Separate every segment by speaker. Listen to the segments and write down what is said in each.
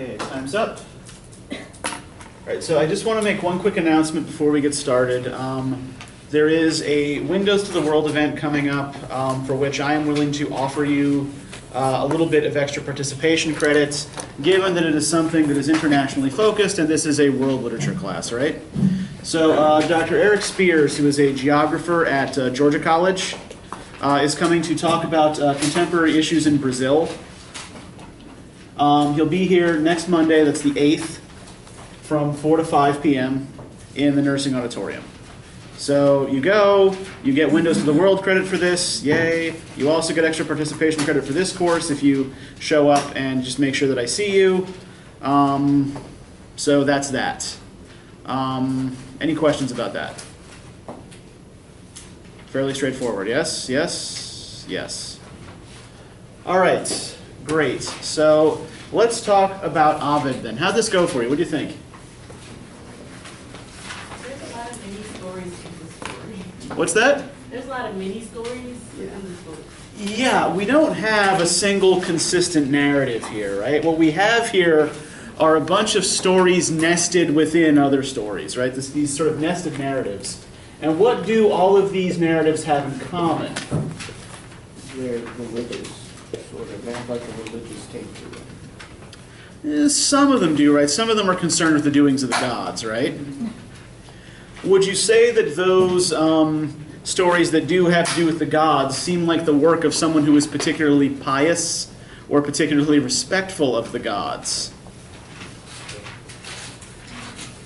Speaker 1: Okay, time's up. All right, so I just want to make one quick announcement before we get started. There is a Windows to the World event coming up for which I am willing to offer you a little bit of extra participation credits, given that it is something that is internationally focused and this is a world literature class, right? So Dr. Eric Spears, who is a geographer at Georgia College, is coming to talk about contemporary issues in Brazil. He'll be here next Monday, that's the 8th, from 4 to 5 p.m. in the nursing auditorium. So you go, you get Windows to the World credit for this, yay. You also get extra participation credit for this course if you show up and just make sure that I see you. So that's that. Any questions about that? Fairly straightforward, yes, yes, yes. All right, great. So let's talk about Ovid then. How'd this go for you? What do you think?
Speaker 2: There's a lot of mini stories in the story.
Speaker 1: What's that?
Speaker 2: There's a lot of mini stories in the story.
Speaker 1: Yeah, we don't have a single consistent narrative here, right? What we have here are a bunch of stories nested within other stories, right? These sort of nested narratives. And what do all of these narratives have in common?
Speaker 3: They're religious, sort of. They have like a religious take to them.
Speaker 1: Some of them do, right? Some of them are concerned with the doings of the gods, right? Would you say that those stories that do have to do with the gods seem like the work of someone who is particularly pious or particularly respectful of the gods?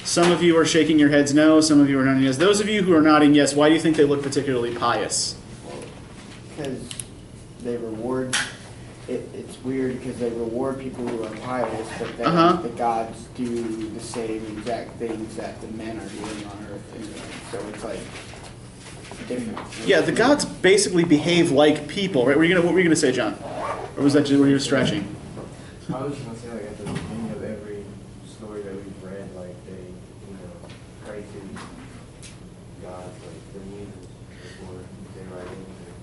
Speaker 1: Some of you are shaking your heads no, some of you are nodding yes. Those of you who are nodding yes, why do you think they look particularly pious?
Speaker 3: Because they reward, it's weird because they reward people who are pious, but then the gods do the same exact things that the men are doing on earth. So it's like different.
Speaker 1: Yeah, the gods basically behave like people, right? What were you gonna say, John? Or was that just where you were stretching?
Speaker 4: I was just gonna say, like, at the beginning of every story that we've read, like, they, pray to God, like, the muses before they write anything.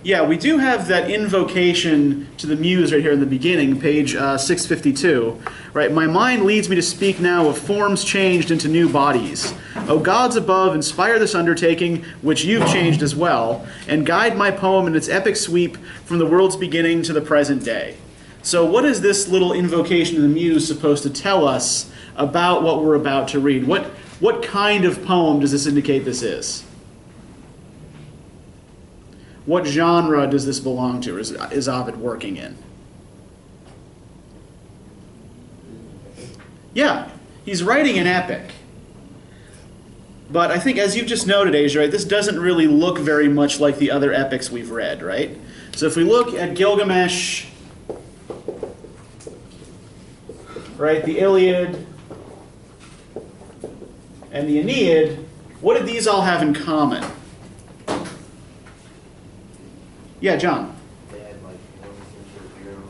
Speaker 1: Yeah, we do have that invocation to the muse right here in the beginning, page 652. Right, my mind leads me to speak now of forms changed into new bodies. O gods above, inspire this undertaking, which you've changed as well, and guide my poem in its epic sweep from the world's beginning to the present day. So what is this little invocation to the muse supposed to tell us about what we're about to read? What kind of poem does this indicate this is? What genre does this belong to, or is Ovid working in? Yeah, he's writing an epic. But I think, as you've just noted, Asia, right, this doesn't really look very much like the other epics we've read, right? So if we look at Gilgamesh, right, the Iliad, and the Aeneid, what did these all have in common? Yeah, John.
Speaker 4: They had, like, one central hero.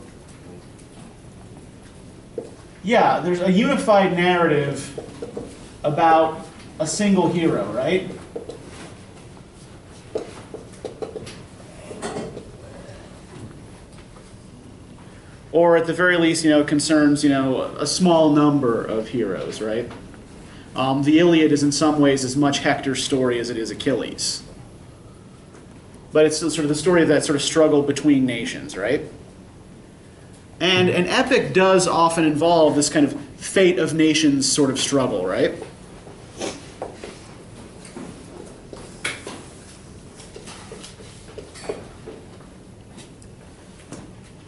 Speaker 1: Yeah, there's a unified narrative about a single hero, right? Or at the very least, concerns, a small number of heroes, right? The Iliad is in some ways as much Hector's story as it is Achilles. But it's still sort of the story of that sort of struggle between nations, right? And an epic does often involve this kind of fate of nations sort of struggle, right?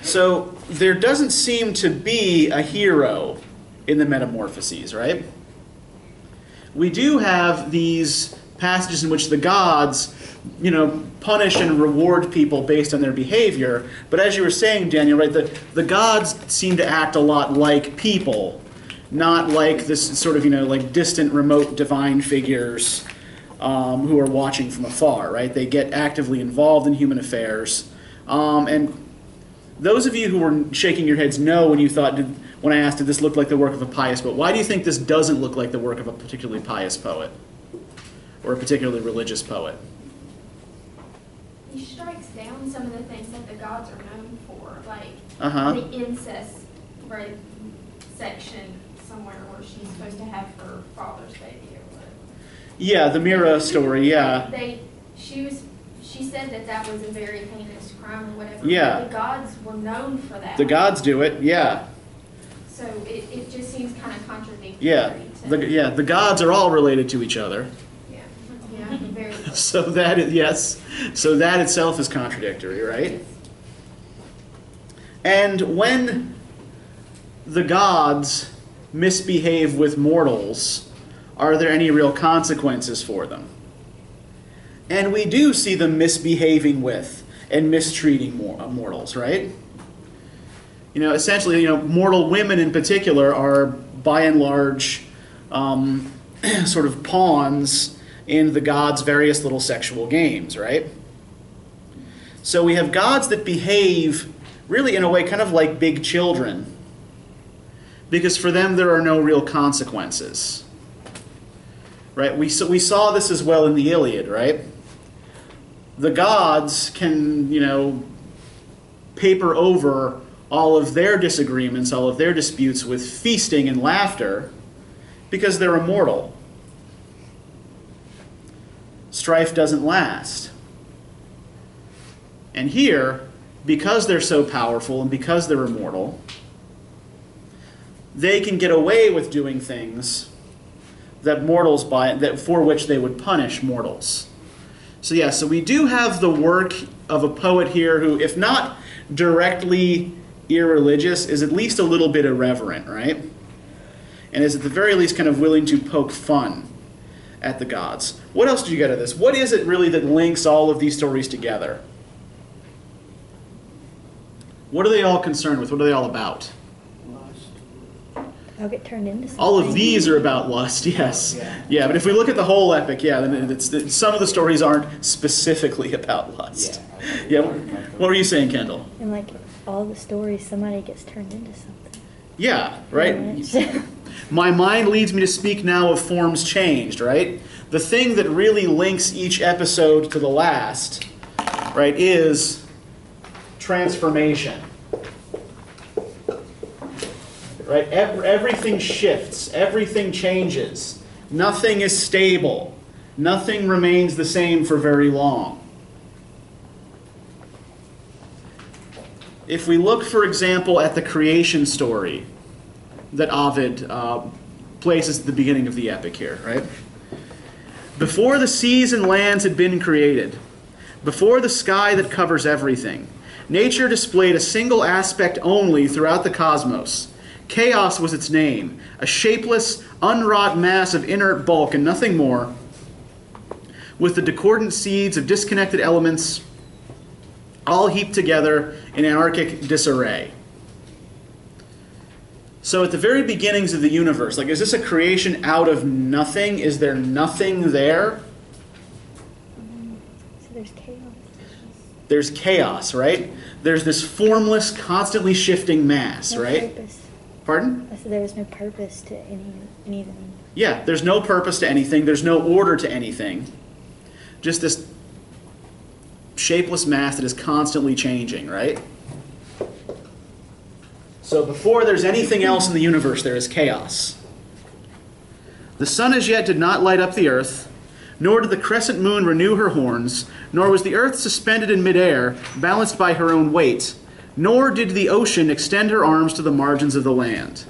Speaker 1: So there doesn't seem to be a hero in the Metamorphoses, right? We do have these passages in which the gods, punish and reward people based on their behavior. But as you were saying, Daniel, right, the gods seem to act a lot like people, not like this sort of, like distant, remote divine figures who are watching from afar, right? They get actively involved in human affairs. And those of you who were shaking your heads no when you thought, when I asked, did this look like the work of a pious poet? Why do you think this doesn't look like the work of a particularly pious poet or a particularly religious poet?
Speaker 5: He strikes down some of the things that the gods are known for, like
Speaker 1: Uh-huh.
Speaker 5: the incest, right? section somewhere where she's supposed to have her father's baby or whatever.
Speaker 1: Yeah, the Mira story, yeah.
Speaker 5: She said that was a very heinous crime or whatever.
Speaker 1: Yeah.
Speaker 5: The gods were known for that.
Speaker 1: The gods do it, yeah.
Speaker 5: So it just seems kind of contradictory.
Speaker 1: Yeah. The gods are all related to each other.
Speaker 5: Yeah. Yeah. Very.
Speaker 1: So that itself is contradictory, right? And when the gods misbehave with mortals, are there any real consequences for them? And we do see them misbehaving with and mistreating mortals, right? Essentially, mortal women in particular are by and large sort of pawns in the gods' various little sexual games, right? So we have gods that behave really in a way kind of like big children, because for them there are no real consequences, right? We saw this as well in the Iliad, right? The gods can, paper over all of their disagreements, all of their disputes with feasting and laughter because they're immortal. Strife doesn't last. And here, because they're so powerful and because they're immortal, they can get away with doing things that for which they would punish mortals. So we do have the work of a poet here who, if not directly irreligious, is at least a little bit irreverent, right? And is at the very least kind of willing to poke fun at the gods. What else do you get out of this? What is it really that links all of these stories together? What are they all concerned with? What are they all about?
Speaker 6: I'll get turned into something.
Speaker 1: All of these are about lust, yes. Yeah, but if we look at the whole epic, then some of the stories aren't specifically about lust. Yeah. What were you saying, Kendall?
Speaker 6: And like all the stories, somebody gets turned into something.
Speaker 1: Yeah, right? My mind leads me to speak now of forms changed, right? The thing that really links each episode to the last, right, is transformation. Right? Everything shifts. Everything changes. Nothing is stable. Nothing remains the same for very long. If we look, for example, at the creation story that Ovid places at the beginning of the epic here, right? Before the seas and lands had been created, before the sky that covers everything, nature displayed a single aspect only throughout the cosmos. Chaos was its name, a shapeless, unwrought mass of inert bulk and nothing more, with the discordant seeds of disconnected elements all heaped together in anarchic disarray. So at the very beginnings of the universe, is this a creation out of nothing? Is there nothing there?
Speaker 6: So there's chaos.
Speaker 1: There's chaos, right? There's this formless, constantly shifting mass,
Speaker 6: No
Speaker 1: right?
Speaker 6: purpose.
Speaker 1: Pardon?
Speaker 6: I said there was no purpose to anything.
Speaker 1: Yeah, there's no purpose to anything. There's no order to anything. Just this shapeless mass that is constantly changing, right? So before there's anything else in the universe, there is chaos. The sun as yet did not light up the earth, nor did the crescent moon renew her horns, nor was the earth suspended in midair, balanced by her own weight, nor did the ocean extend her arms to the margins of the land.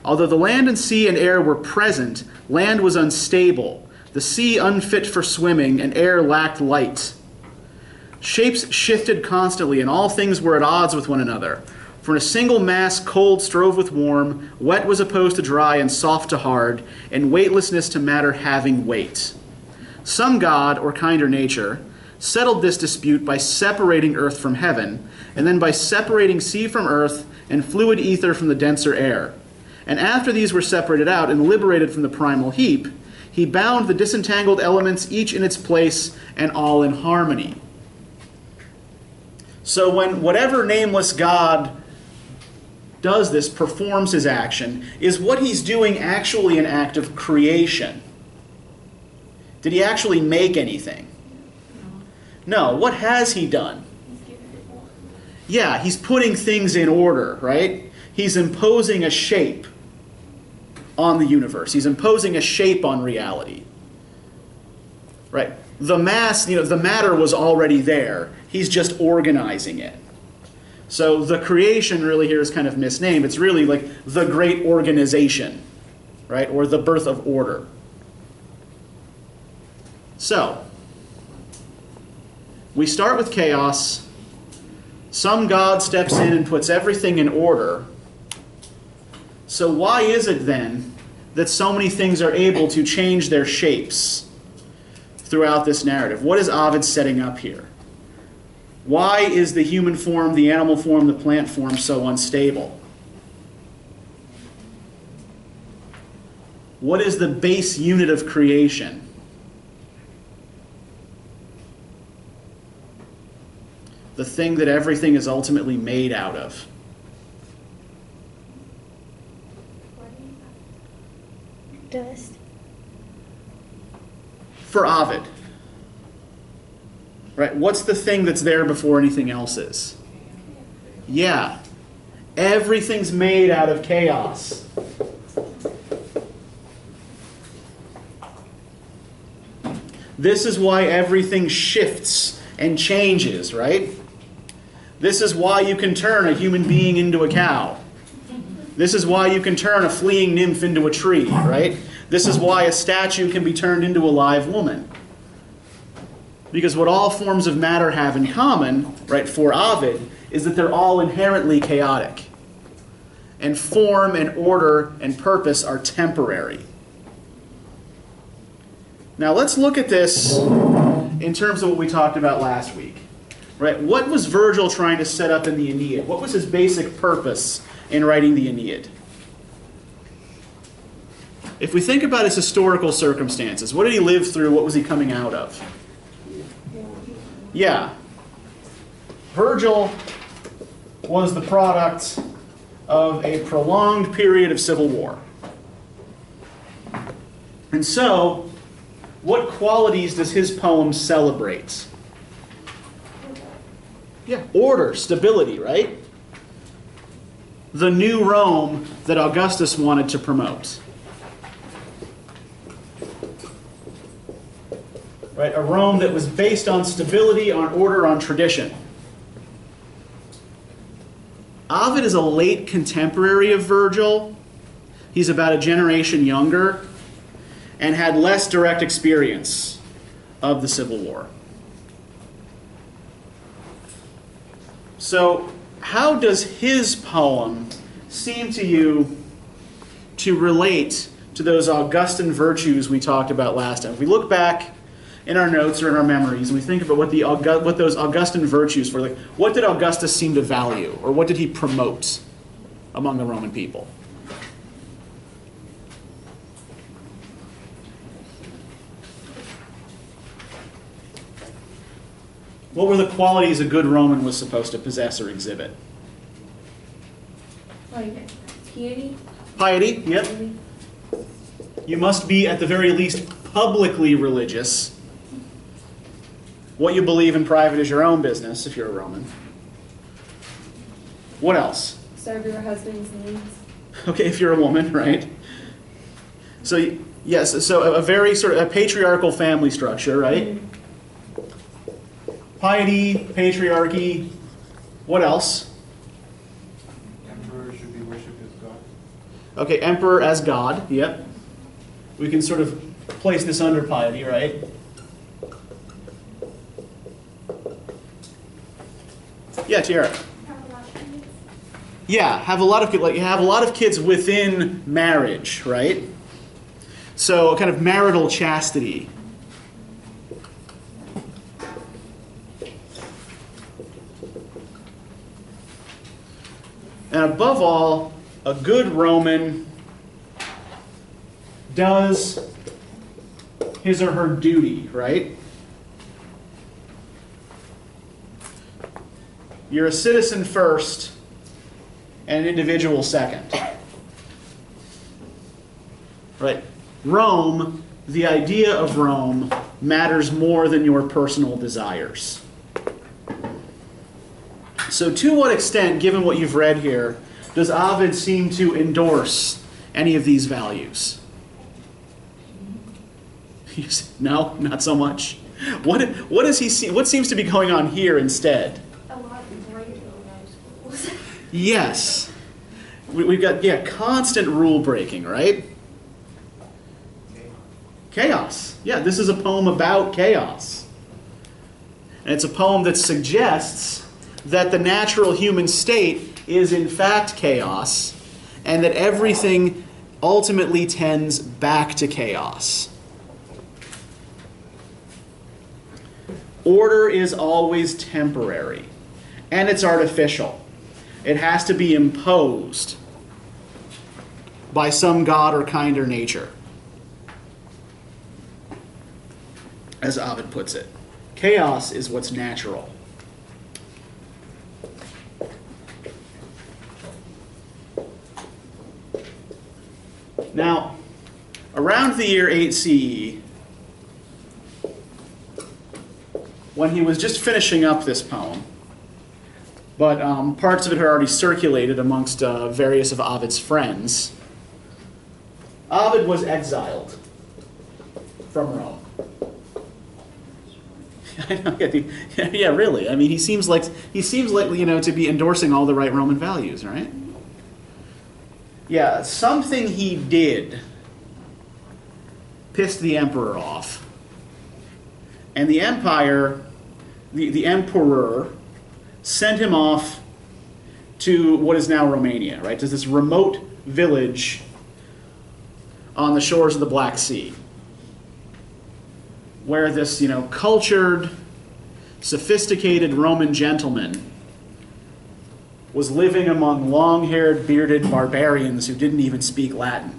Speaker 1: Although the land and sea and air were present, land was unstable, the sea unfit for swimming, and air lacked light. Shapes shifted constantly, and all things were at odds with one another. For in a single mass, cold strove with warm, wet was opposed to dry, and soft to hard, and weightlessness to matter having weight. Some god, or kinder nature, settled this dispute by separating earth from heaven, and then by separating sea from earth and fluid ether from the denser air. And after these were separated out and liberated from the primal heap, he bound the disentangled elements each in its place and all in harmony. So when whatever nameless god does this, performs his action, is what he's doing actually an act of creation? Did he actually make anything? No. What has he done?
Speaker 5: He's given it order.
Speaker 1: Yeah, he's putting things in order, right? he's imposing a shape on the universe. He's imposing a shape on reality. Right? The mass, the matter was already there. He's just organizing it. So the creation really here is kind of misnamed. It's really like the great organization, right? Or the birth of order. So, we start with chaos. Some god steps in and puts everything in order. So why is it then that so many things are able to change their shapes throughout this narrative? What is Ovid setting up here? Why is the human form, the animal form, the plant form so unstable? What is the base unit of creation? The thing that everything is ultimately made out of.
Speaker 6: Dust.
Speaker 1: For Ovid. Right? What's the thing that's there before anything else is? Yeah. Everything's made out of chaos. This is why everything shifts and changes, right? This is why you can turn a human being into a cow. This is why you can turn a fleeing nymph into a tree, right? This is why a statue can be turned into a live woman. Because what all forms of matter have in common, right, for Ovid, is that they're all inherently chaotic. And form and order and purpose are temporary. Now let's look at this in terms of what we talked about last week. Right? What was Virgil trying to set up in the Aeneid? What was his basic purpose in writing the Aeneid? If we think about his historical circumstances, what did he live through? What was he coming out of? Yeah. Virgil was the product of a prolonged period of civil war. And so, what qualities does his poem celebrate? Yeah, order, stability, right? The new Rome that Augustus wanted to promote. Right? A Rome that was based on stability, on order, on tradition. Ovid is a late contemporary of Virgil. He's about a generation younger and had less direct experience of the Civil War. So, how does his poem seem to you to relate to those Augustan virtues we talked about last time? If we look back in our notes or in our memories and we think about what those Augustan virtues were, like, what did Augustus seem to value, or what did he promote among the Roman people? What were the qualities a good Roman was supposed to possess or exhibit?
Speaker 2: Like piety?
Speaker 1: Piety, yep. You must be, at the very least, publicly religious. What you believe in private is your own business, if you're a Roman. What else?
Speaker 2: Serve your husband's needs.
Speaker 1: Okay, if you're a woman, right? So, yes, so a very sort of a patriarchal family structure, right? Piety, patriarchy, what else?
Speaker 4: Emperor should be worshipped as God.
Speaker 1: Okay, emperor as God, yep. We can sort of place this under piety, right? Yeah, Tiara. Yeah, have a lot of kids within marriage, right? So kind of marital chastity. And above all, a good Roman does his or her duty, right? You're a citizen first and an individual second. Right? Rome, the idea of Rome, matters more than your personal desires. So to what extent, given what you've read here, Does Ovid seem to endorse any of these values? No, not so much. What does he see? What seems to be going on here instead?
Speaker 5: A lot of great little schools.
Speaker 1: Yes. We've got, yeah, constant rule breaking, right? Chaos. Yeah, this is a poem about chaos. And it's a poem that suggests that the natural human state is in fact chaos, and that everything ultimately tends back to chaos. Order is always temporary, and it's artificial. It has to be imposed by some god or kinder nature, as Ovid puts it. Chaos is what's natural. Now, around the year 8 CE, when he was just finishing up this poem, but parts of it had already circulated amongst various of Ovid's friends, Ovid was exiled from Rome. Yeah, really. I mean, he seems like to be endorsing all the right Roman values, right? Yeah, something he did pissed the emperor off, and the empire, the emperor, sent him off to what is now Romania, right? To this remote village on the shores of the Black Sea, where this, cultured, sophisticated Roman gentleman was living among long-haired, bearded barbarians who didn't even speak Latin.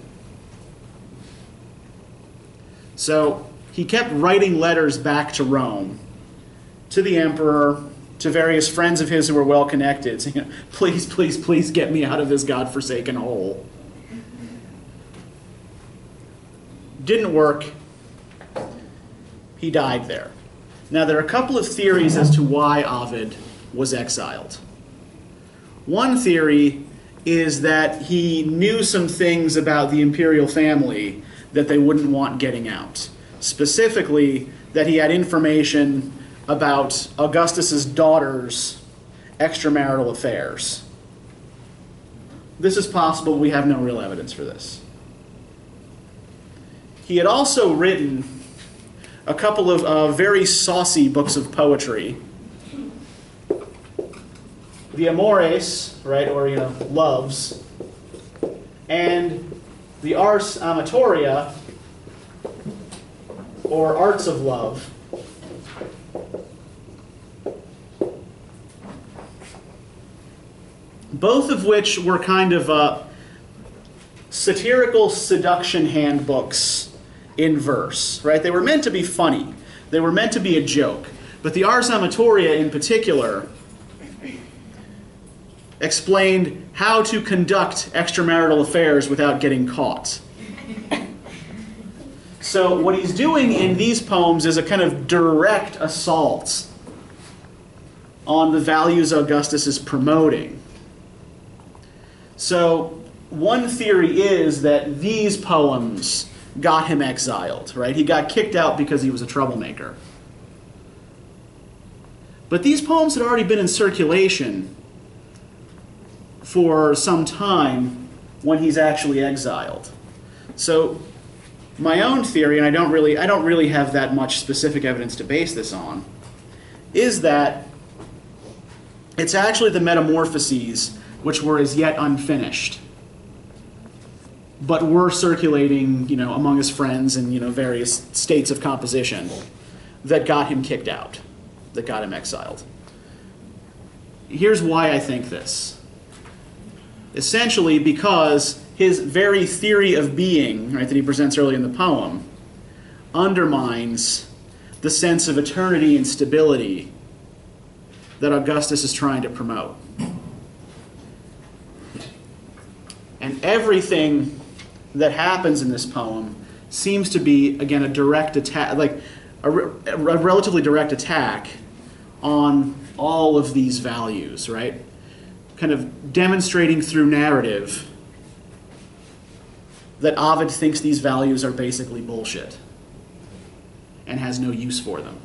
Speaker 1: So he kept writing letters back to Rome, to the emperor, to various friends of his who were well-connected, saying, please, please, please get me out of this godforsaken hole. Didn't work. He died there. Now, there are a couple of theories as to why Ovid was exiled. One theory is that he knew some things about the imperial family that they wouldn't want getting out. Specifically, that he had information about Augustus's daughter's extramarital affairs. This is possible. We have no real evidence for this. He had also written a couple of very saucy books of poetry. The Amores, right, or loves, and the Ars Amatoria, or Arts of Love. Both of which were kind of satirical seduction handbooks in verse, right? They were meant to be funny. They were meant to be a joke. But the Ars Amatoria in particular explained how to conduct extramarital affairs without getting caught. So what he's doing in these poems is a kind of direct assault on the values Augustus is promoting. So one theory is that these poems got him exiled, right? He got kicked out because he was a troublemaker. But these poems had already been in circulation for some time when he's actually exiled. So my own theory, and I don't really have that much specific evidence to base this on, is that it's actually the Metamorphoses which were as yet unfinished, but were circulating, among his friends in, various states of composition, that got him kicked out, that got him exiled. Here's why I think this. Essentially because his very theory of being, right, that he presents early in the poem, undermines the sense of eternity and stability that Augustus is trying to promote. And everything that happens in this poem seems to be, again, a direct attack, like a relatively direct attack on all of these values, right? kind of demonstrating through narrative that Ovid thinks these values are basically bullshit and has no use for them.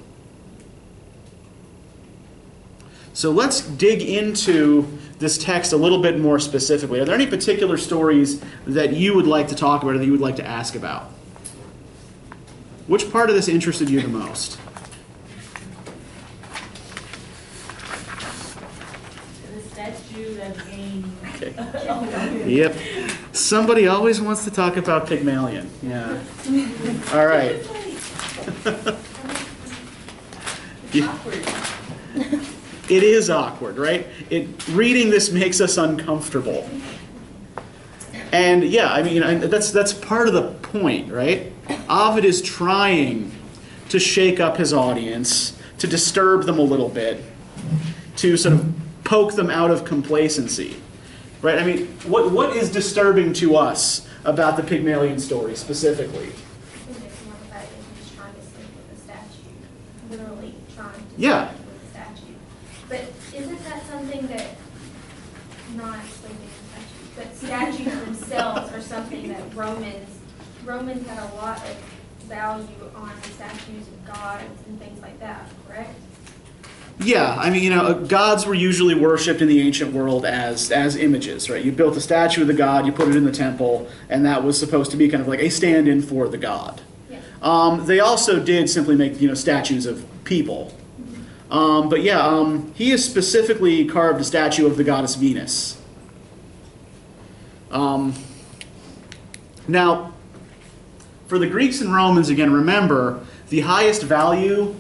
Speaker 1: So let's dig into this text a little bit more specifically. Are there any particular stories that you would like to talk about or that you would like to ask about? Which part of this interested you the most?
Speaker 2: The statue that gained.
Speaker 1: Okay. Yep. Somebody always wants to talk about Pygmalion. Yeah. All right.
Speaker 2: Awkward.
Speaker 1: It is awkward, right? Reading this makes us uncomfortable. And yeah, I mean, that's part of the point, right? Ovid is trying to shake up his audience, to disturb them a little bit, to sort of poke them out of complacency, right? I mean, what is disturbing to us about the Pygmalion story specifically?
Speaker 5: I think it's more the fact that he's trying to sleep with the statue. Literally trying to
Speaker 1: Yeah.
Speaker 5: sleep with the statue. But isn't that something that, not sleeping with statues, but statues themselves are something that Romans had a lot of value on the statues of gods and things like that, correct?
Speaker 1: Yeah, I mean, gods were usually worshipped in the ancient world as images, right? You built a statue of the god, you put it in the temple, and that was supposed to be kind of like a stand-in for the god.
Speaker 5: Yeah.
Speaker 1: They also did simply make, statues of people. But yeah, he has specifically carved a statue of the goddess Venus. Now, for the Greeks and Romans, again, remember, the highest value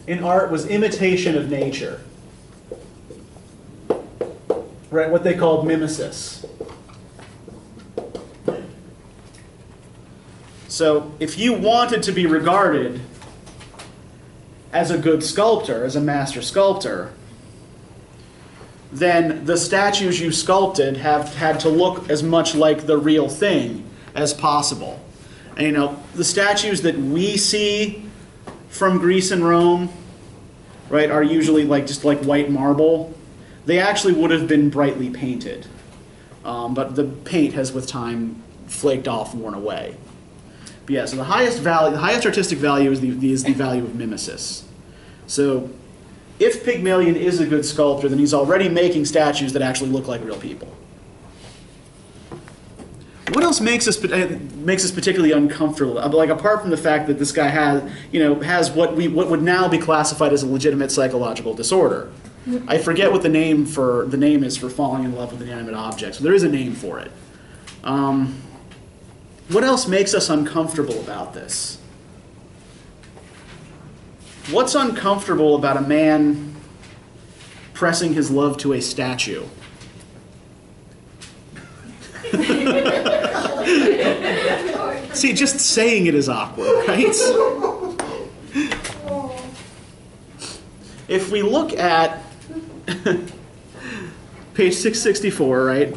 Speaker 1: in art was imitation of nature. Right, what they called mimesis. So, if you wanted to be regarded as a good sculptor, as a master sculptor, then the statues you sculpted have had to look as much like the real thing as possible. And, the statues that we see from Greece and Rome, right, are usually just like white marble. They actually would have been brightly painted, but the paint has with time flaked off, worn away. But yeah, so the highest artistic value is the value of mimesis. So if Pygmalion is a good sculptor, then he's already making statues that actually look like real people. What else makes us particularly uncomfortable? Like, apart from the fact that this guy has what would now be classified as a legitimate psychological disorder. I forget what the name is for falling in love with inanimate objects. But there is a name for it. What else makes us uncomfortable about this? What's uncomfortable about a man pressing his love to a statue? See, just saying it is awkward, right? If we look at page 664, right?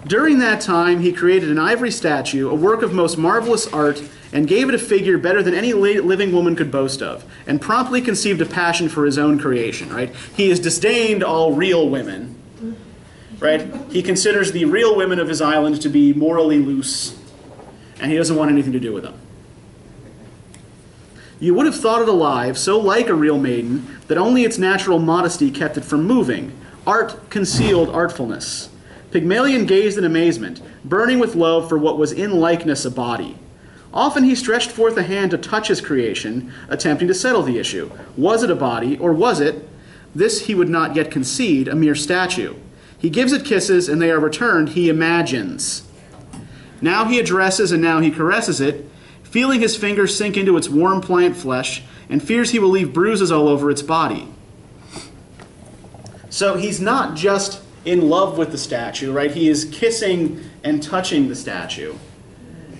Speaker 1: During that time, he created an ivory statue, a work of most marvelous art, and gave it a figure better than any living woman could boast of, and promptly conceived a passion for his own creation, right? He has disdained all real women, right? He considers the real women of his island to be morally loose, and he doesn't want anything to do with them. You would have thought it alive, so like a real maiden, that only its natural modesty kept it from moving. Art concealed artfulness. Pygmalion gazed in amazement, burning with love for what was in likeness a body. Often he stretched forth a hand to touch his creation, attempting to settle the issue. Was it a body, or was it, this he would not yet concede, a mere statue? He gives it kisses, and they are returned, he imagines. Now he addresses, and now he caresses it, feeling his fingers sink into its warm pliant flesh, and fears he will leave bruises all over its body. So he's not just in love with the statue, right? He is kissing and touching the statue.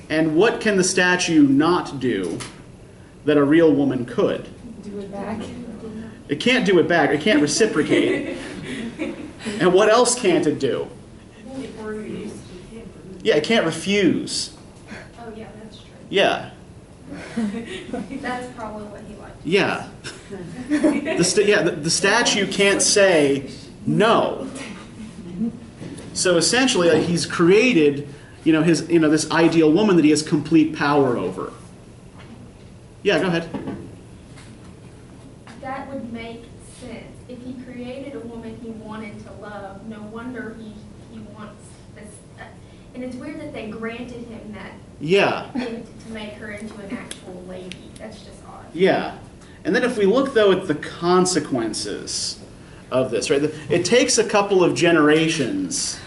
Speaker 1: And what can the statue not do that a real woman could?
Speaker 2: Do it back.
Speaker 1: It can't do it back. It can't reciprocate. And what else can't it do? Yeah, it can't refuse.
Speaker 5: Oh, yeah, that's true.
Speaker 1: Yeah.
Speaker 5: That's probably what he liked.
Speaker 1: Yeah. The statue can't say no. So essentially, he's created, this ideal woman that he has complete power over. Yeah, go ahead.
Speaker 5: That would make sense. If he created a woman he wanted to love, no wonder he wants this. And it's weird that they granted him that
Speaker 1: Yeah.
Speaker 5: gift to make her into an actual lady. That's just odd.
Speaker 1: Yeah. And then if we look, though, at the consequences of this, right? It takes a couple of generations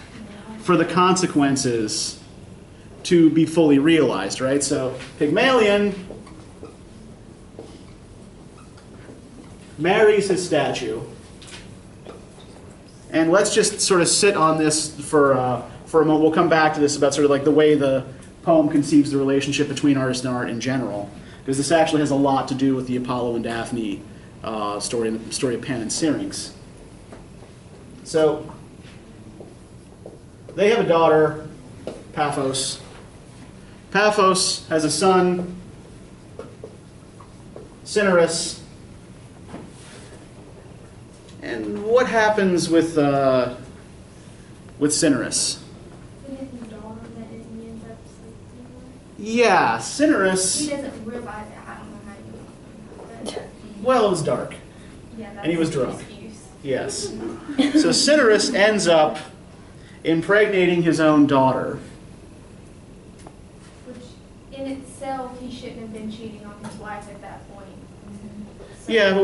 Speaker 1: for the consequences to be fully realized, right? So Pygmalion marries his statue. And let's just sort of sit on this for a moment. We'll come back to this about sort of like the way the poem conceives the relationship between artist and art in general, because this actually has a lot to do with the Apollo and Daphne story and the story of Pan and Syrinx. So they have a daughter, Paphos. Paphos has a son, Cinyras. And what happens with Cinyras?
Speaker 5: Isn't it his daughter that he ends up sleeping with?
Speaker 1: Yeah,
Speaker 5: He
Speaker 1: Cinyras.
Speaker 5: doesn't realize it. I don't know how you know.
Speaker 1: Well, it was dark.
Speaker 5: Yeah, that's
Speaker 1: And he was
Speaker 5: his
Speaker 1: drunk.
Speaker 5: excuse.
Speaker 1: Yes. So Cinyras ends up impregnating his own daughter.
Speaker 5: Which, in itself, he shouldn't have been cheating on his wife at that point. So-
Speaker 1: Yeah, but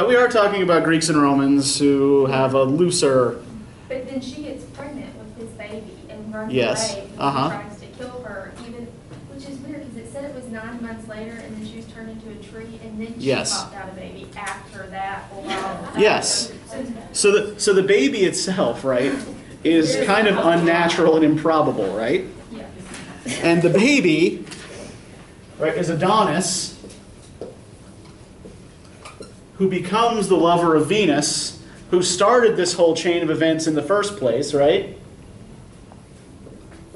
Speaker 1: we are talking about Greeks and Romans who have a looser.
Speaker 5: But then she gets pregnant with his baby and runs
Speaker 1: Yes.
Speaker 5: away and
Speaker 1: Uh-huh.
Speaker 5: tries to kill her, which is weird because it said it was 9 months later and then she was turned into a tree and then she
Speaker 1: Yes.
Speaker 5: popped out a baby after that. Wow.
Speaker 1: Yes. So the baby itself, right, is kind of unnatural and improbable, right?
Speaker 5: Yeah.
Speaker 1: And the baby, right, is Adonis, who becomes the lover of Venus, who started this whole chain of events in the first place, right?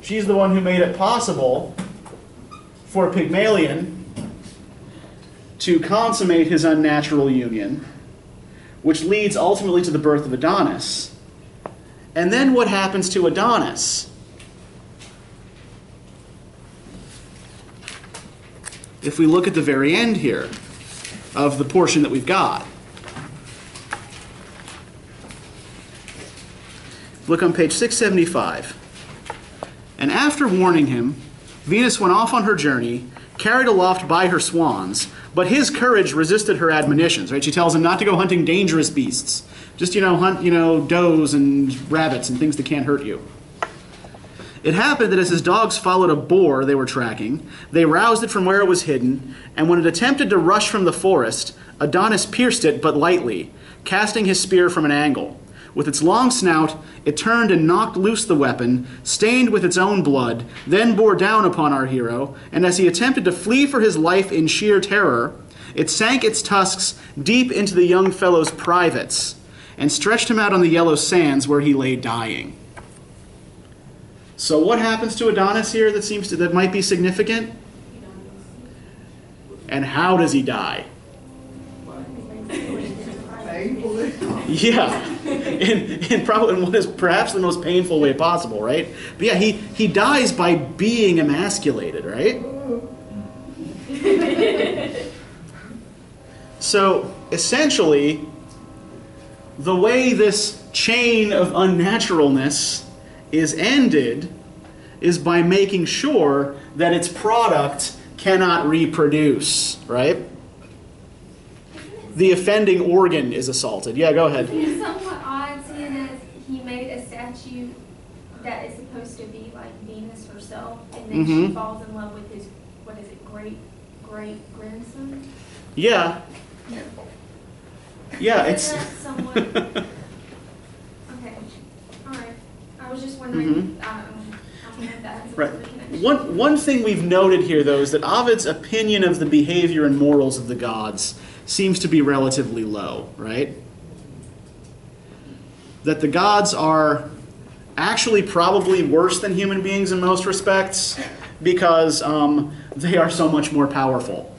Speaker 1: She's the one who made it possible for Pygmalion to consummate his unnatural union, which leads ultimately to the birth of Adonis. And then what happens to Adonis? If we look at the very end here of the portion that we've got. Look on page 675. And after warning him, Venus went off on her journey, carried aloft by her swans, but his courage resisted her admonitions, right? She tells him not to go hunting dangerous beasts. Just, hunt, does and rabbits and things that can't hurt you. It happened that as his dogs followed a boar they were tracking, they roused it from where it was hidden, and when it attempted to rush from the forest, Adonis pierced it but lightly, casting his spear from an angle. With its long snout, it turned and knocked loose the weapon, stained with its own blood, then bore down upon our hero, and as he attempted to flee for his life in sheer terror, it sank its tusks deep into the young fellow's privates, and stretched him out on the yellow sands where he lay dying. So what happens to Adonis here that might be significant? And how does he die? Yeah, in what is perhaps the most painful way possible, right? But yeah, he dies by being emasculated, right? So essentially, the way this chain of unnaturalness is ended is by making sure that its product cannot reproduce, right? The offending organ is assaulted. Yeah, go ahead.
Speaker 5: It's somewhat odd seeing as he made a statue that is supposed to be like Venus herself, and then she falls in love with his, great-great-grandson?
Speaker 1: Yeah. Yeah,
Speaker 5: Isn't
Speaker 1: it's...
Speaker 5: that somewhat... Okay, all right. I was just wondering, I don't know if that has a
Speaker 1: Right.
Speaker 5: connection.
Speaker 1: One thing we've noted here, though, is that Ovid's opinion of the behavior and morals of the gods seems to be relatively low, right? That the gods are actually probably worse than human beings in most respects because they are so much more powerful,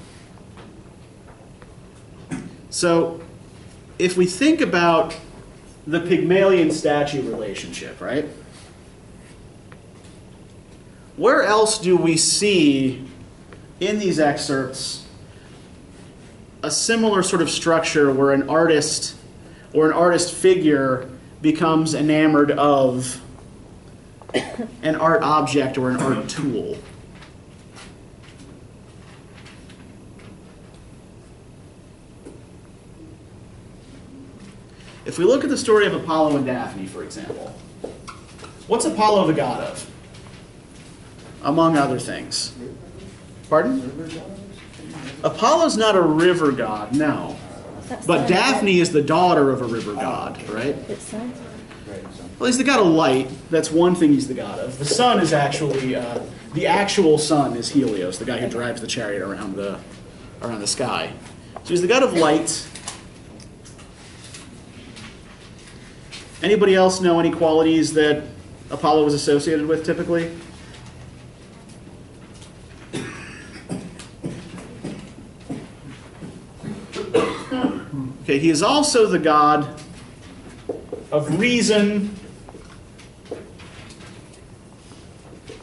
Speaker 1: So if we think about the Pygmalion statue relationship, right? Where else do we see in these excerpts a similar sort of structure where an artist or an artist figure becomes enamored of an art object or an art tool? If we look at the story of Apollo and Daphne, for example, what's Apollo the god of? Among other things. Pardon? Apollo's not a river god, no. But Daphne is the daughter of a river god, right?
Speaker 6: The sun?
Speaker 1: Well, he's the god of light. That's one thing he's the god of. The sun is actually, the actual sun is Helios, the guy who drives the chariot around the sky. So he's the god of light. Anybody else know any qualities that Apollo was associated with typically? Okay, he is also the god of reason,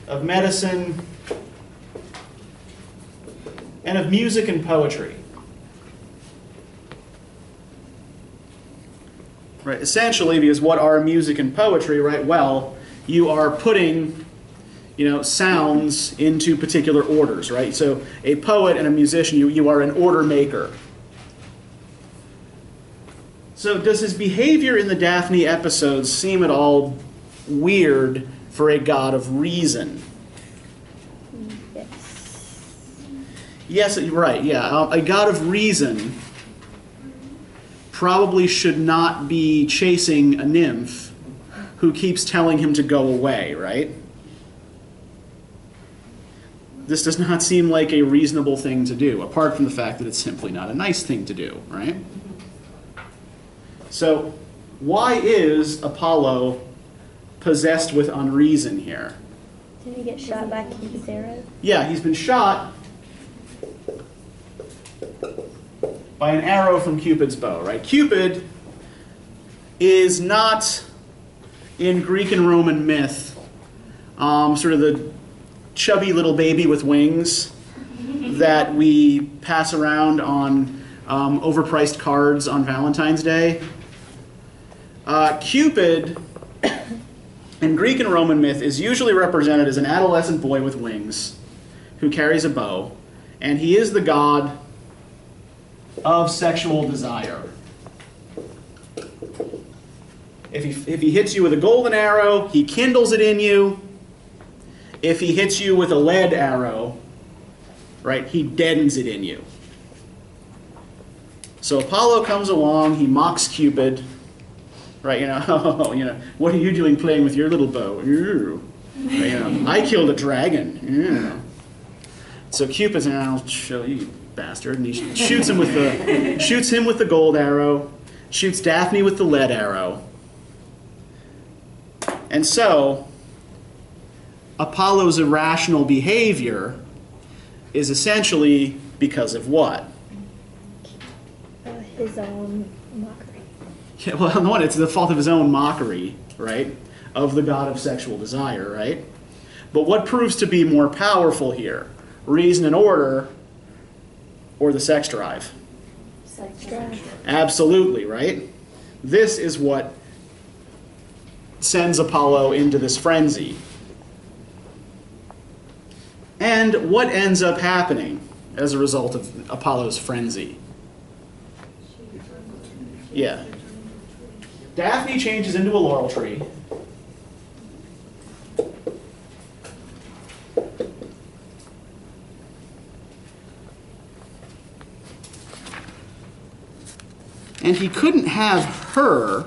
Speaker 1: of medicine, and of music and poetry. Right, essentially, because what are music and poetry, right? Well, you are putting, sounds into particular orders, right? So a poet and a musician, you are an order maker. So does his behavior in the Daphne episodes seem at all weird for a god of reason?
Speaker 6: Yes.
Speaker 1: Yes, right, yeah. A god of reason probably should not be chasing a nymph who keeps telling him to go away, right? This does not seem like a reasonable thing to do, apart from the fact that it's simply not a nice thing to do, right? So, why is Apollo possessed with unreason here?
Speaker 6: Did he get shot by Cupid's arrow?
Speaker 1: Yeah, he's been shot by an arrow from Cupid's bow, right? Cupid is not, in Greek and Roman myth, sort of the chubby little baby with wings that we pass around on overpriced cards on Valentine's Day. Cupid, in Greek and Roman myth, is usually represented as an adolescent boy with wings who carries a bow, and he is the god of sexual desire. If he hits you with a golden arrow, he kindles it in you. If he hits you with a lead arrow, right, he deadens it in you. So Apollo comes along, he mocks Cupid, right, what are you doing playing with your little bow? I killed a dragon. So Cupid's, I'll show you, bastard, and he shoots him with the gold arrow, shoots Daphne with the lead arrow. And so Apollo's irrational behavior is essentially because of what?
Speaker 6: His own mockery.
Speaker 1: Yeah, well, no, it's the fault of his own mockery, right? Of the god of sexual desire, right? But what proves to be more powerful here? Reason and order, or the sex drive?
Speaker 6: Sex drive.
Speaker 1: Absolutely, right? This is what sends Apollo into this frenzy. And what ends up happening as a result of Apollo's frenzy? Yeah. Daphne changes into a laurel tree. And he couldn't have her,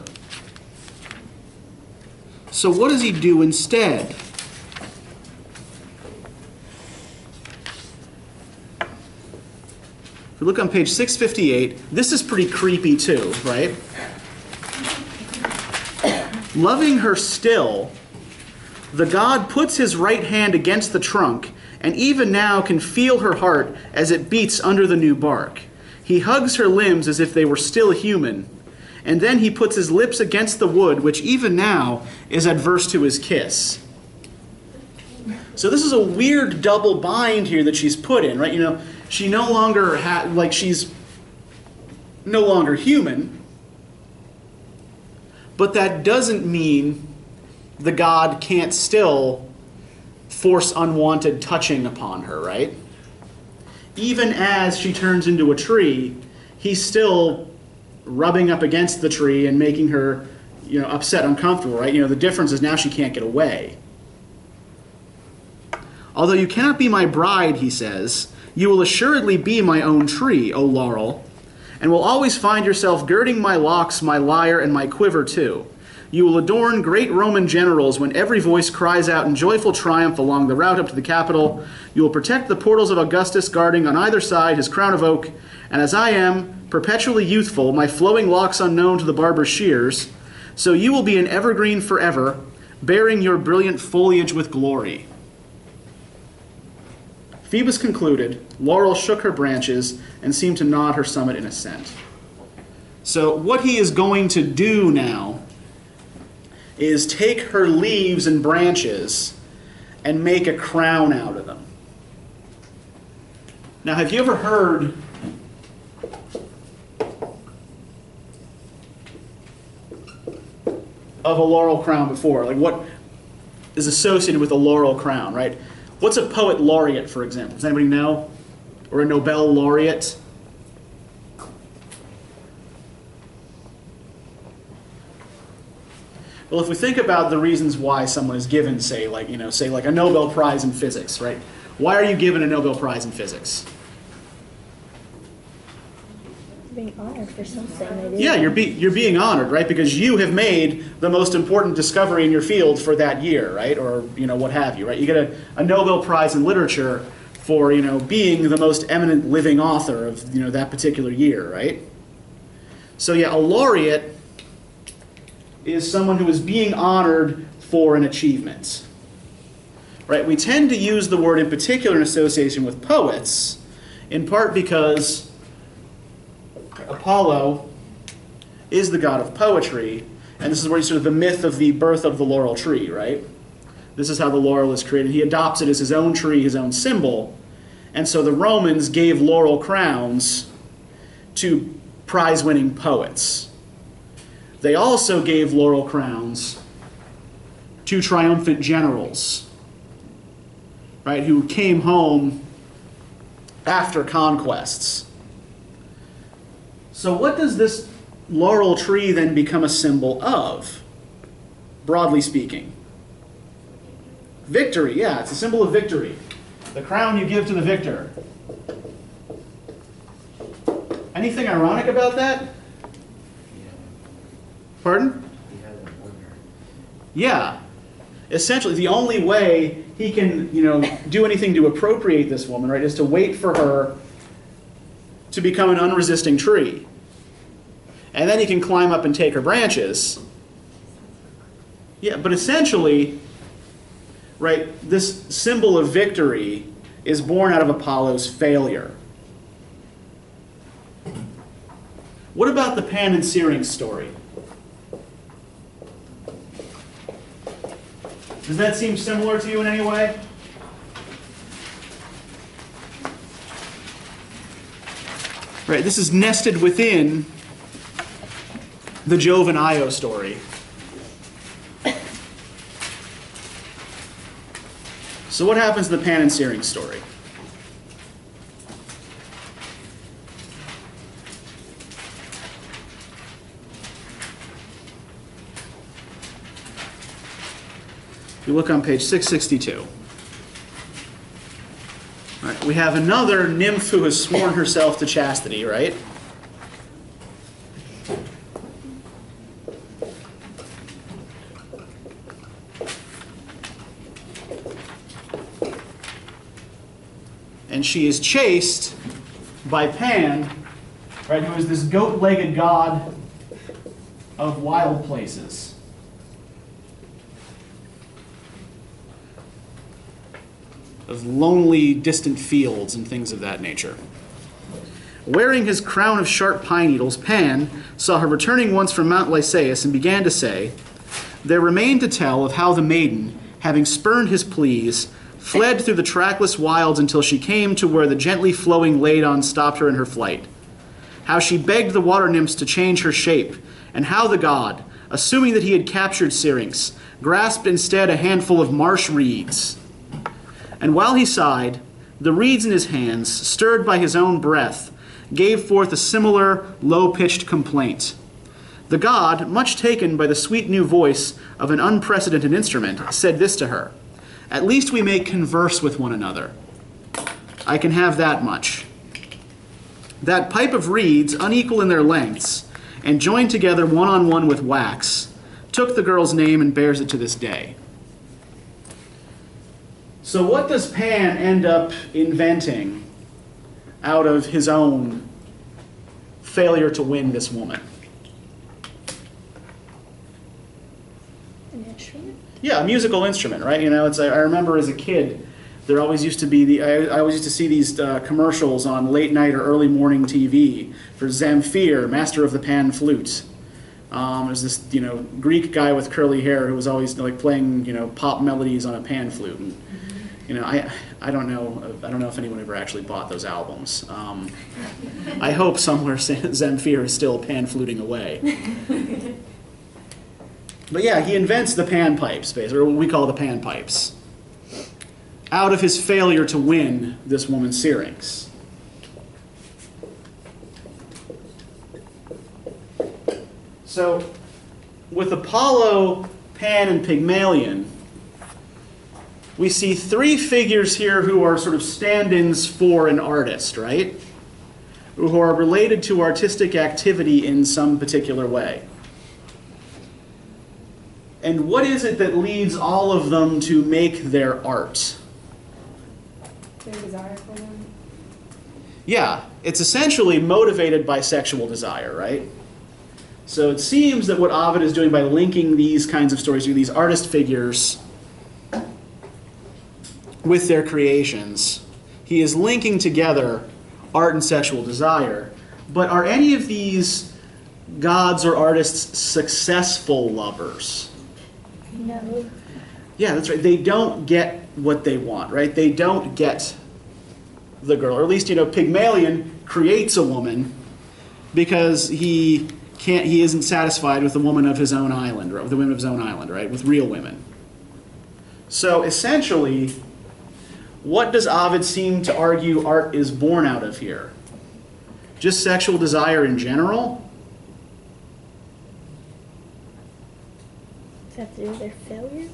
Speaker 1: so what does he do instead? If we look on page 658, this is pretty creepy too, right? Loving her still, the god puts his right hand against the trunk, and even now can feel her heart as it beats under the new bark. He hugs her limbs as if they were still human, and then he puts his lips against the wood, which even now is adverse to his kiss. So this is a weird double bind here that she's put in, right? You know, she no longer she's no longer human, but that doesn't mean the god can't still force unwanted touching upon her, right? Even as she turns into a tree, he's still rubbing up against the tree and making her, you know, upset, uncomfortable, right? You know, the difference is now she can't get away. Although you cannot be my bride, he says, you will assuredly be my own tree, O laurel, and will always find yourself girding my locks, my lyre, and my quiver too. You will adorn great Roman generals when every voice cries out in joyful triumph along the route up to the Capitol. You will protect the portals of Augustus, guarding on either side his crown of oak. And as I am, perpetually youthful, my flowing locks unknown to the barber's shears, so you will be an evergreen forever, bearing your brilliant foliage with glory. Phoebus concluded. Laurel shook her branches and seemed to nod her summit in assent. So what he is going to do now is take her leaves and branches and make a crown out of them. Now, have you ever heard of a laurel crown before? Like, what is associated with a laurel crown, right? What's a poet laureate, for example? Does anybody know? Or a Nobel laureate? Well, if we think about the reasons why someone is given, say like a Nobel Prize in physics, right? Why are you given a Nobel Prize in physics?
Speaker 6: Being honored for something they did.
Speaker 1: Yeah, you're being honored, right? Because you have made the most important discovery in your field for that year, right? Or, what have you, right? You get a Nobel Prize in literature for, being the most eminent living author of, that particular year, right? So yeah, a laureate is someone who is being honored for an achievement, right? We tend to use the word in particular in association with poets, in part because Apollo is the god of poetry, and this is where sort of the myth of the birth of the laurel tree, right? This is how the laurel is created. He adopts it as his own tree, his own symbol, and so the Romans gave laurel crowns to prize-winning poets. They also gave laurel crowns to triumphant generals, right, who came home after conquests. So what does this laurel tree then become a symbol of, broadly speaking? Victory, yeah, it's a symbol of victory. The crown you give to the victor. Anything ironic about that? Pardon? Yeah. Essentially, the only way he can, do anything to appropriate this woman, right, is to wait for her to become an unresisting tree. And then he can climb up and take her branches. Yeah, but essentially, right, this symbol of victory is born out of Apollo's failure. What about the Pan and Syrinx story? Does that seem similar to you in any way? Right, this is nested within the Jove and Io story. So what happens in the Pan and Syrinx story? You look on page 662. All right, we have another nymph who has sworn herself to chastity, right? And she is chased by Pan, right, who is this goat-legged god of wild places. Of lonely, distant fields and things of that nature. Wearing his crown of sharp pine needles, Pan saw her returning once from Mount Lycaeus and began to say, "There remained to tell of how the maiden, having spurned his pleas, fled through the trackless wilds until she came to where the gently flowing Ladon stopped her in her flight. How she begged the water nymphs to change her shape, and how the god, assuming that he had captured Syrinx, grasped instead a handful of marsh reeds. And while he sighed, the reeds in his hands, stirred by his own breath, gave forth a similar low-pitched complaint. The god, much taken by the sweet new voice of an unprecedented instrument, said this to her, 'At least we may converse with one another. I can have that much.' That pipe of reeds, unequal in their lengths, and joined together one-on-one with wax, took the girl's name and bears it to this day." So what does Pan end up inventing out of his own failure to win this woman?
Speaker 6: An instrument?
Speaker 1: Yeah, a musical instrument, right? You know, it's I remember as a kid, there always used to be I always used to see these commercials on late night or early morning TV for Zamfir, master of the pan flute. There's this Greek guy with curly hair who was always like playing pop melodies on a pan flute. And, I don't know if anyone ever actually bought those albums. I hope somewhere Zamfir is still pan fluting away. But yeah, he invents the pan pipes, basically, or what we call the pan pipes, out of his failure to win this woman Syrinx. So, with Apollo, Pan, and Pygmalion, we see three figures here who are sort of stand-ins for an artist, right? Who are related to artistic activity in some particular way. And what is it that leads all of them to make their art?
Speaker 2: Their desire for them.
Speaker 1: Yeah, it's essentially motivated by sexual desire, right? So it seems that what Ovid is doing by linking these kinds of stories to these artist figures with their creations, he is linking together art and sexual desire. But are any of these gods or artists successful lovers?
Speaker 6: No.
Speaker 1: Yeah, that's right. They don't get what they want, right? They don't get the girl. Or at least, Pygmalion creates a woman because he isn't satisfied with the woman of his own island, or with the women of his own island, right? With real women. So essentially, what does Ovid seem to argue art is born out of here? Just sexual desire in general?
Speaker 6: Does that have to do with their failure?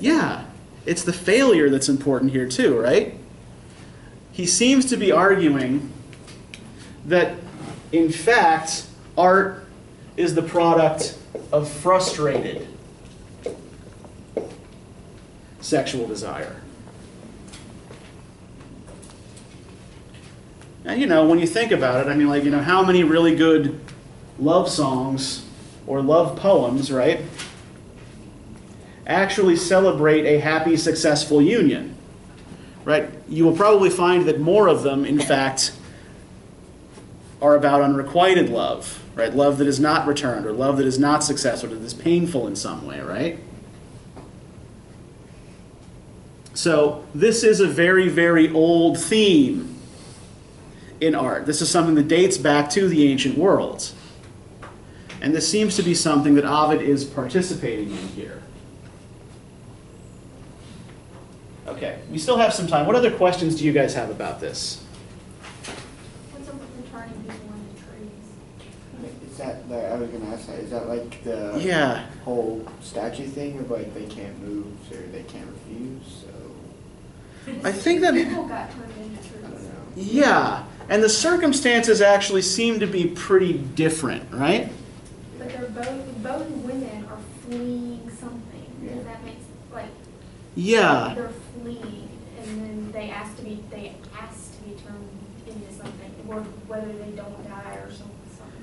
Speaker 1: Yeah, it's the failure that's important here too, right? He seems to be arguing that, in fact, art is the product of frustrated sexual desire. And when you think about it, how many really good love songs or love poems, right, actually celebrate a happy, successful union, right? You will probably find that more of them, in fact, are about unrequited love, right? Love that is not returned, or love that is not successful, or that is painful in some way, right? So this is a very, very old theme in art. This is something that dates back to the ancient world. And this seems to be something that Ovid is participating in here. Okay, we still have some time. What other questions do you guys have about this?
Speaker 5: What's up with the turning people into trees?
Speaker 3: Is that, I was going to ask that, is that like the
Speaker 1: Yeah.
Speaker 3: whole statue thing of like they can't move or they can't refuse, so
Speaker 1: I think that...
Speaker 5: People got turned into
Speaker 3: I don't
Speaker 5: trees.
Speaker 3: know.
Speaker 1: Yeah, and the circumstances actually seem to be pretty different, right?
Speaker 5: But they're both women are fleeing something.
Speaker 3: Yeah.
Speaker 5: Does that make
Speaker 1: Yeah.
Speaker 5: they're fleeing, and then they ask to be turned into something, or whether they don't die or something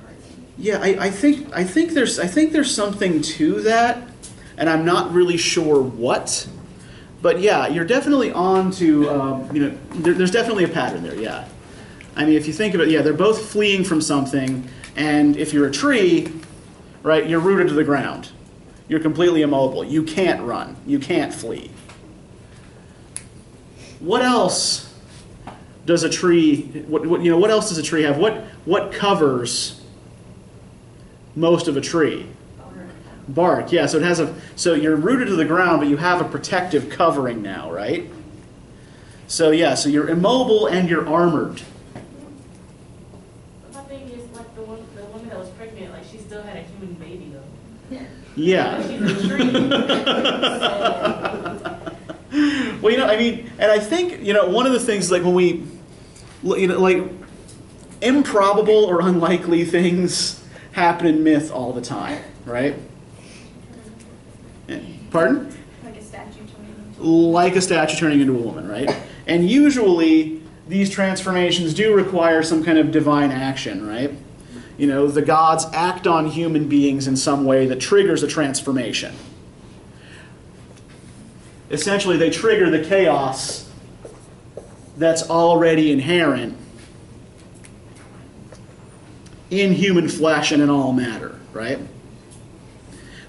Speaker 5: crazy.
Speaker 1: Yeah, I think there's something to that, and I'm not really sure what. But yeah, you're definitely on to there's definitely a pattern there. Yeah, I mean, if you think of it, yeah, they're both fleeing from something, and if you're a tree, right, you're rooted to the ground. You're completely immobile. You can't run. You can't flee. What else does a tree? What else does a tree have? What covers most of a tree? Bark. Yeah. So it has So you're rooted to the ground, but you have a protective covering now, right? So yeah. So you're immobile and you're armored.
Speaker 2: My thing is like the woman that was pregnant, like she still had a human baby though.
Speaker 1: Yeah.
Speaker 2: She's a tree. So,
Speaker 1: Well, I mean, and I think, one of the things, like, when we, like, improbable or unlikely things happen in myth all the time, right? Pardon?
Speaker 5: Like a statue turning.
Speaker 1: Like a statue turning into a woman, right? And usually, these transformations do require some kind of divine action, right? The gods act on human beings in some way that triggers a transformation. Essentially, they trigger the chaos that's already inherent in human flesh and in all matter, right?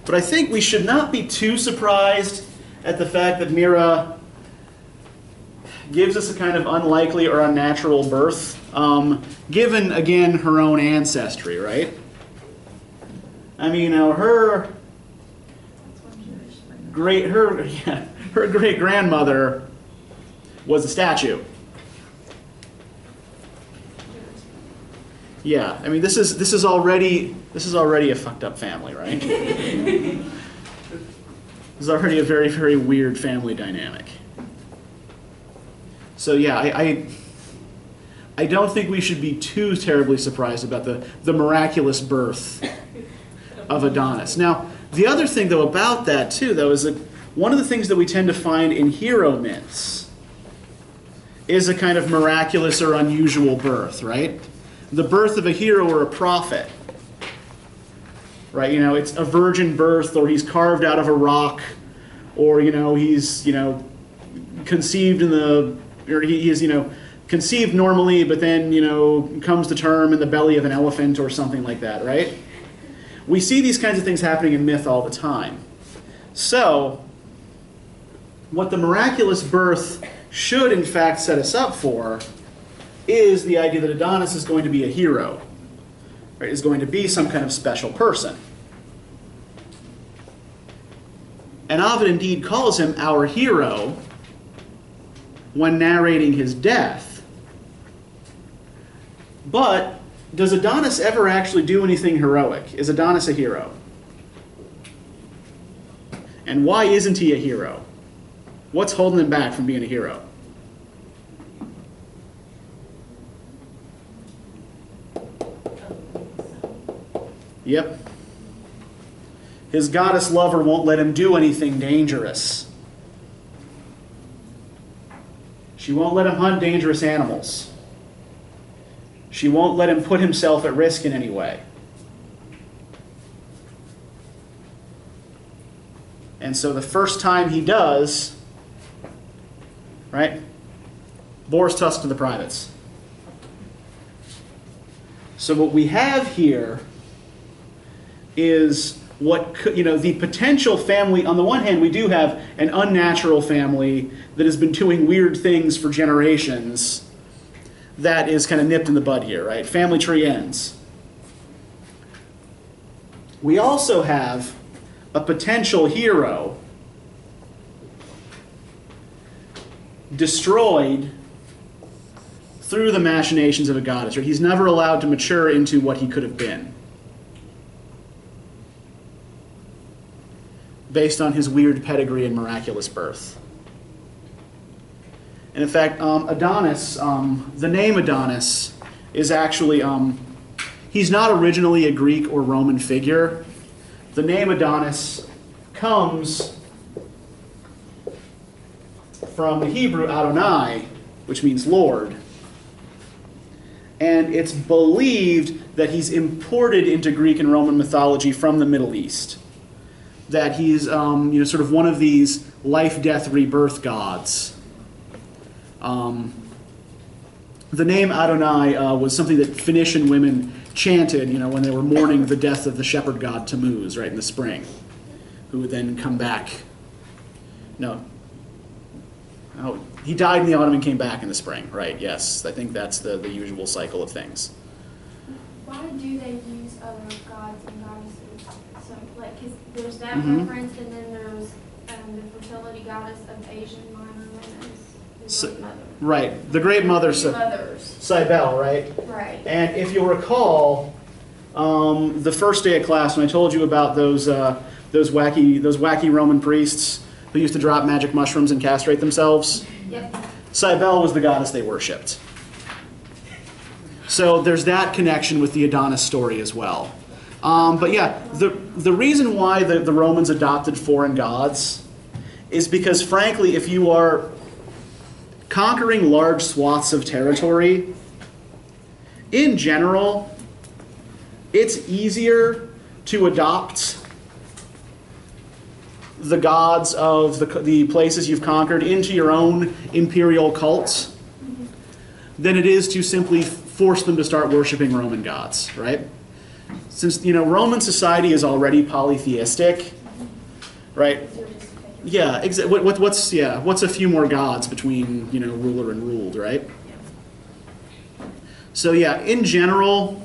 Speaker 1: But I think we should not be too surprised at the fact that Mira gives us a kind of unlikely or unnatural birth, given, again, her own ancestry, right? I mean, her great-grandmother was a statue. Yeah, I mean, this is already a fucked up family, right? This is already a very, very weird family dynamic. So yeah, I don't think we should be too terribly surprised about the miraculous birth of Adonis. Now, the other thing, though, about that, too, though, is that one of the things that we tend to find in hero myths is a kind of miraculous or unusual birth, right? The birth of a hero or a prophet, right? It's a virgin birth, or he's carved out of a rock, or, he's, conceived he is, conceived normally, but then, comes to term in the belly of an elephant or something like that, right? We see these kinds of things happening in myth all the time. So, what the miraculous birth should, in fact, set us up for is the idea that Adonis is going to be a hero, right? Is going to be some kind of special person. And Ovid indeed calls him our hero when narrating his death. But does Adonis ever actually do anything heroic? Is Adonis a hero? And why isn't he a hero? What's holding him back from being a hero? Yep. His goddess lover won't let him do anything dangerous. She won't let him hunt dangerous animals. She won't let him put himself at risk in any way. And so the first time he does, right, boar's tusk to the privates. So what we have here is the potential family. On the one hand, we do have an unnatural family that has been doing weird things for generations. That is kind of nipped in the bud here, right? Family tree ends. We also have a potential hero destroyed through the machinations of a goddess. Right? He's never allowed to mature into what he could have been, based on his weird pedigree and miraculous birth. And in fact, Adonis, the name Adonis, is actually, he's not originally a Greek or Roman figure. The name Adonis comes from the Hebrew Adonai, which means Lord. And it's believed that he's imported into Greek and Roman mythology from the Middle East. That he's sort of one of these life, death, rebirth gods the name Adonai was something that Phoenician women chanted, when they were mourning the death of the shepherd god Tammuz, right, in the spring, who would then come back. No. Oh, he died in the autumn and came back in the spring, right, yes. I think that's the usual cycle of things.
Speaker 5: Why do they use other gods and goddesses? So, because there's that
Speaker 1: Mhm.
Speaker 5: reference, and then there's the fertility goddess of Asian Minor known as the
Speaker 1: So-
Speaker 5: Great Mother.
Speaker 1: Right, the Great Mother,
Speaker 5: Three mothers.
Speaker 1: Cybele, right?
Speaker 5: Right.
Speaker 1: And if you'll recall, the first day of class when I told you about those wacky Roman priests who used to drop magic mushrooms and castrate themselves,
Speaker 5: Yep.
Speaker 1: Cybele was the goddess they worshipped. So there's that connection with the Adonis story as well. But yeah, the reason why the Romans adopted foreign gods is because, frankly, if you are conquering large swaths of territory, in general, it's easier to adopt the gods of the places you've conquered into your own imperial cult than it is to simply force them to start worshiping Roman gods, right? Since, Roman society is already polytheistic, right? Yeah, what's a few more gods between, ruler and ruled, right? So yeah, in general,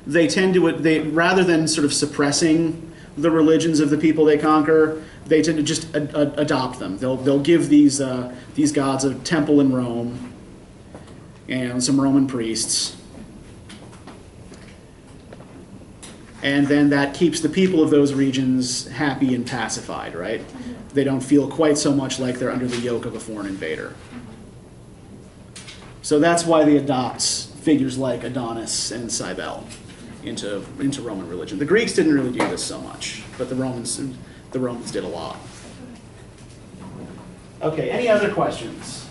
Speaker 1: they tend to, rather than sort of suppressing the religions of the people they conquer, they tend to just adopt them. They'll give these gods a temple in Rome and some Roman priests. And then that keeps the people of those regions happy and pacified, right? They don't feel quite so much like they're under the yoke of a foreign invader. So that's why they adopt figures like Adonis and Cybele into Roman religion. The Greeks didn't really do this so much, but the Romans did a lot. Okay, any other questions?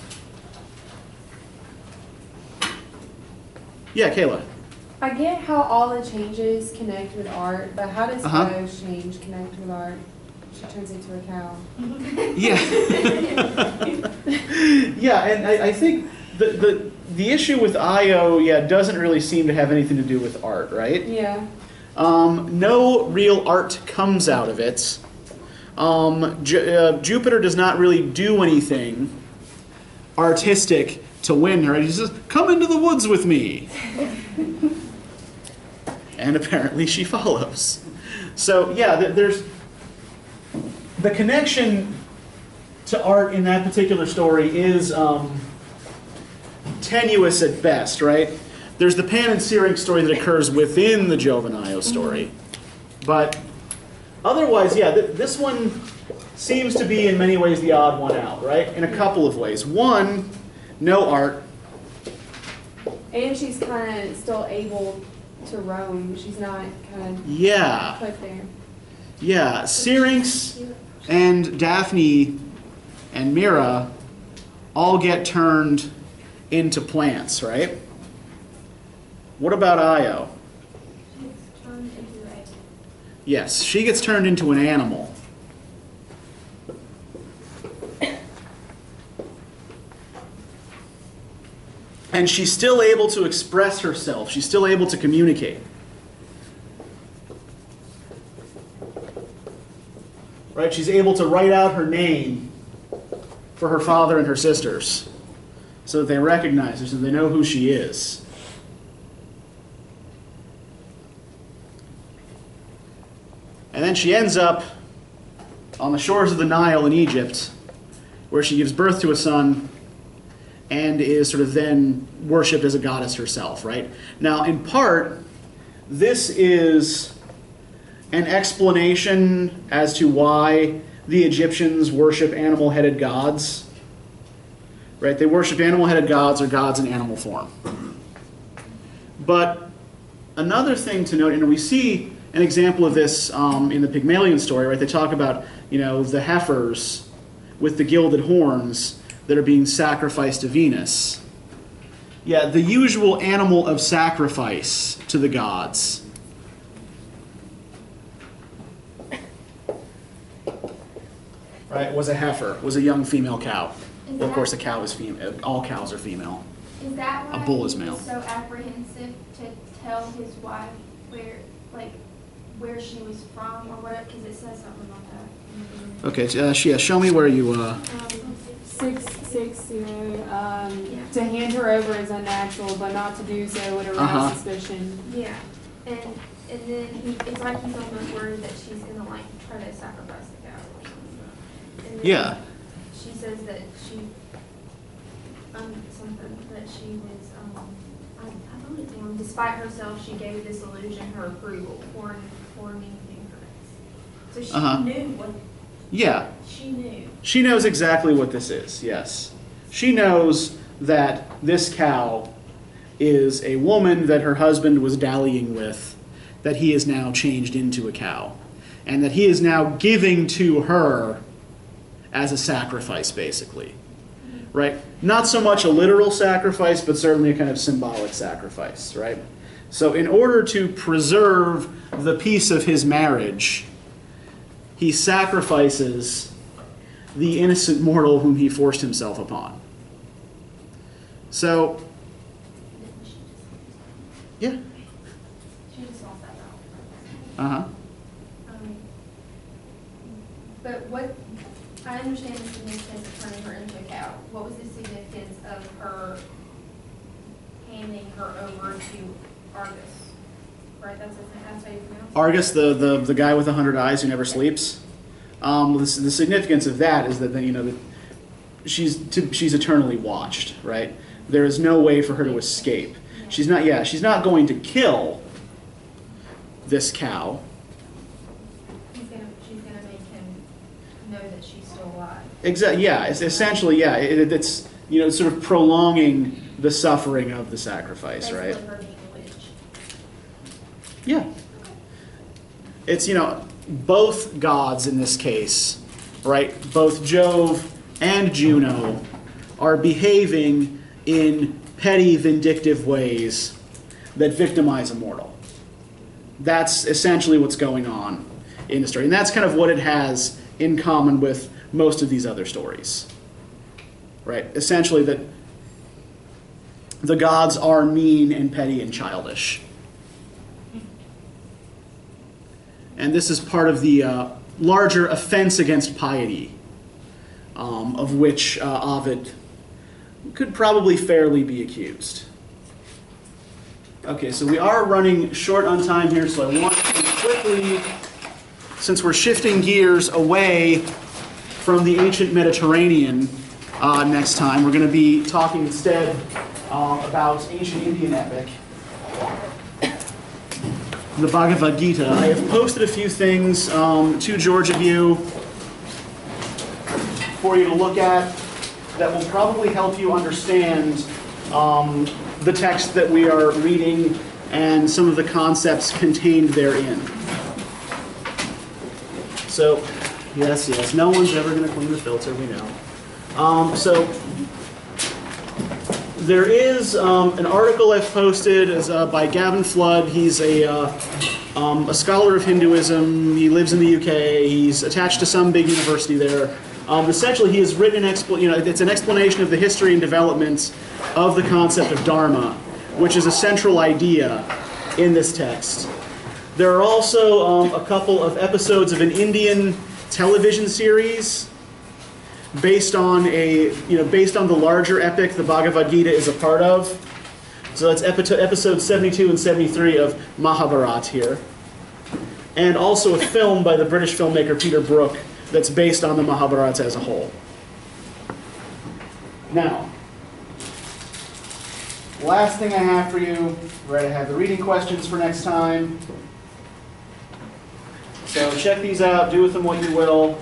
Speaker 1: Yeah, Kayla.
Speaker 7: I get how all the changes connect with art, but how does Io's change connect with art? She turns into a cow.
Speaker 1: Yeah. Yeah, and I think the issue with Io, doesn't really seem to have anything to do with art, right?
Speaker 7: Yeah.
Speaker 1: No real art comes out of it. Jupiter does not really do anything artistic to win her. He says, "Come into the woods with me." And apparently she follows. So yeah, there's the connection to art in that particular story is tenuous at best, right? There's the Pan and Syrinx story that occurs within the Jove and Io story. But otherwise, this one seems to be in many ways the odd one out, right? In a couple of ways. One, no art.
Speaker 7: And she's kind of still able to roam. She's not kind of put there.
Speaker 1: Yeah, Syrinx and Daphne and Mira all get turned into plants, right? What about Io?
Speaker 5: It's turned into a
Speaker 1: Yes, she gets turned into an animal. And she's still able to express herself. She's still able to communicate. Right? She's able to write out her name for her father and her sisters so that they recognize her, so they know who she is. And then she ends up on the shores of the Nile in Egypt, where she gives birth to a son and is sort of then worshipped as a goddess herself, right? Now, in part, this is an explanation as to why the Egyptians worship animal-headed gods, right? They worship animal-headed gods or gods in animal form. But another thing to note, and we see an example of this in the Pygmalion story, right? They talk about, the heifers with the gilded horns that are being sacrificed to Venus. Yeah, the usual animal of sacrifice to the gods. Right, was a heifer, was a young female cow. Well, of course, a cow is female. All cows are female.
Speaker 5: Is that why
Speaker 1: A bull is
Speaker 5: he
Speaker 1: male.
Speaker 5: was so apprehensive to tell his wife where, like, where she was from or whatever? Because it says something about that.
Speaker 1: Okay, yeah, show me where you.
Speaker 7: 660, to hand her over is unnatural, but not to do so would arouse suspicion.
Speaker 5: Yeah, and then it's like he's almost worried that she's gonna like try to sacrifice the cow or something. And then
Speaker 1: Yeah.
Speaker 5: she says that she, something that she was, I wrote it down. Despite herself, she gave this illusion her approval, forming ignorance. So she knew what.
Speaker 1: Yeah.
Speaker 5: She knew.
Speaker 1: She knows exactly what this is, yes. She knows that this cow is a woman that her husband was dallying with, that he is now changed into a cow, and that he is now giving to her as a sacrifice, basically. Right? Not so much a literal sacrifice, but certainly a kind of symbolic sacrifice, right? So in order to preserve the peace of his marriage, he sacrifices the innocent mortal whom he forced himself upon. So, yeah.
Speaker 5: She just lost that out.
Speaker 1: Uh-huh.
Speaker 5: But what, I understand the significance of turning her into a cow. What was the significance of her handing her over to Argus? Right, that's how you pronounce it?
Speaker 1: Argus, the guy with 100 eyes who never sleeps. The significance of that is that that she's eternally watched, right? There is no way for her to escape. She's not going to kill this cow.
Speaker 5: She's gonna make him know that she's still alive.
Speaker 1: Exactly. Yeah. It's essentially, yeah. It's sort of prolonging the suffering of the sacrifice, right?
Speaker 5: Basically her being a witch.
Speaker 1: Yeah. It's both gods in this case, right? Both Jove and Juno are behaving in petty, vindictive ways that victimize a mortal. That's essentially what's going on in the story. And that's kind of what it has in common with most of these other stories. Right? Essentially that the gods are mean and petty and childish. And this is part of the larger offense against piety, of which Ovid could probably fairly be accused. Okay, so we are running short on time here, so I want to quickly, since we're shifting gears away from the ancient Mediterranean next time, we're going to be talking instead about ancient Indian epic, the Bhagavad Gita. I have posted a few things to Georgia View for you to look at that will probably help you understand the text that we are reading and some of the concepts contained therein. So, yes, no one's ever going to clean the filter, we know. So, there is an article I've posted by Gavin Flood. He's a scholar of Hinduism. He lives in the UK. He's attached to some big university there. Essentially, he has written it's an explanation of the history and development of the concept of Dharma, which is a central idea in this text. There are also a couple of episodes of an Indian television series based on the larger epic the Bhagavad Gita is a part of. So that's episodes 72 and 73 of Mahabharata here. And also a film by the British filmmaker Peter Brook that's based on the Mahabharata as a whole. Now, last thing I have for you, right, I have the reading questions for next time. So check these out, do with them what you will.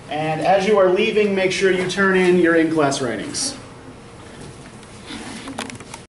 Speaker 1: And as you are leaving, make sure you turn in your in-class writings.